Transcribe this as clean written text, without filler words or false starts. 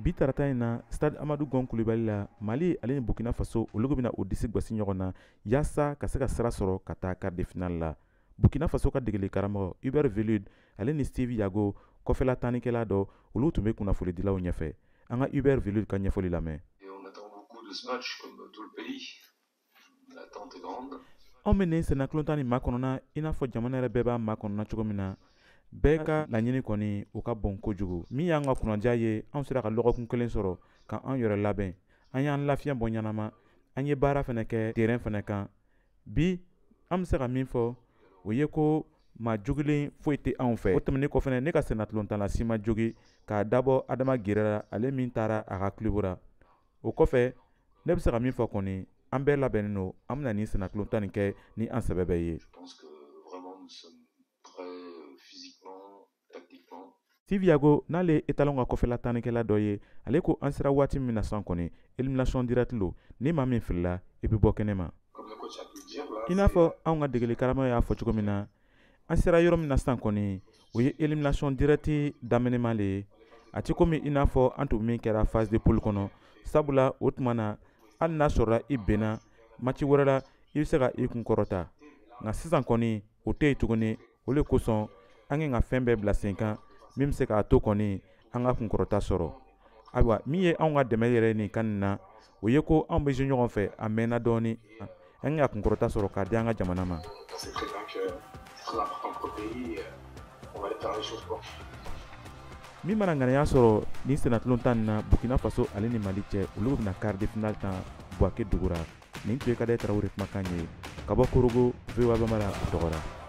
bi tarata in na stade Amadou Gon Coulibaly la Mali ale ni Burkina Faso olu bɛna o disi gwasi ɲɔgɔn na yaasa ka se ka sira sɔrɔ ka taa quart de finale la. Burkina Faso ka degeli karamɔgɔ Hubert Velud ale ni Steve Yago kɔfɛla tannikɛla dɔ olu tun bɛ kunnafonidilaw ɲɛfɛ. An ka Hubert Velud ka ɲɛfɔli lamɛn. Anw bɛ nin sɛnɛkulontan nin makɔnɔna i n'a fɔ jamana yɛrɛ bɛɛ b'a makɔnɔna cogo min na. Bɛɛ ka laɲini kɔni o ka bon kojugu. Min y'an ka kunnadiya ye anw sera ka lɔgɔkun kelen sɔrɔ ka an yɛrɛ labɛn. An y'an lafiya bɔ ɲanama. An ye baara fana kɛ terrain fana kan. Bi an bɛ se ka min fɔ o ye ko maa jogilen foyi tɛ anw fɛ. O tɛmɛnen kɔ fana ne ka sɛnɛkulontanla Sima Jogi k'a dabɔ Adama Gerera ale min taara a ka club la. O kɔfɛ ne bɛ se ka min fɔ kɔni an bɛɛ labɛnnen don an bɛna nin sɛnɛkulontan nin kɛ ni an sɛbɛ bɛ ye. Steve Yago n'ale étalon ka kɔfɛla tannikɛla dɔ ye ale ko an sera waati min na san kɔni élimination directe lo ni maa min filila i bɛ bɔ kɛnɛ ma. I n'a fɔ anw ka degeli karamɔgɔ y'a fɔ cogo min na an sera yɔrɔ min na san kɔni o ye élimination directe daminɛma le ye a tɛ komi i n'a fɔ an tun min kɛra phase de poule kɔnɔ sabula o tuma na hali n'a sɔrɔla i bɛnna match wɛrɛ la i bɛ se ka i kun kɔrɔta nka sisan kɔni o tɛ yen tuguni o de kosɔn an kan ka fɛn bɛɛ bila sen kan min bɛ se k'a to kɔni an ka kunkɔrɔta sɔrɔ. Ayiwa min ye anw ka dɛmɛ yɛrɛ nin kan nin na o ye ko anw bɛ jouer ɲɔgɔn fɛ a mɛnna dɔɔni an ka kunkɔrɔta sɔrɔ k'a di an ka jamana ma. Min mana ŋaniya sɔrɔ nin sɛnɛkulontan nin na Burkina Faso ale ni Mali cɛ olu bɛna quart de finale tan Buaké Dugura nin tun ye Kade Tarawele kumakan ye ka bɔ Korogo VOA Bambara a tɔgɔ la.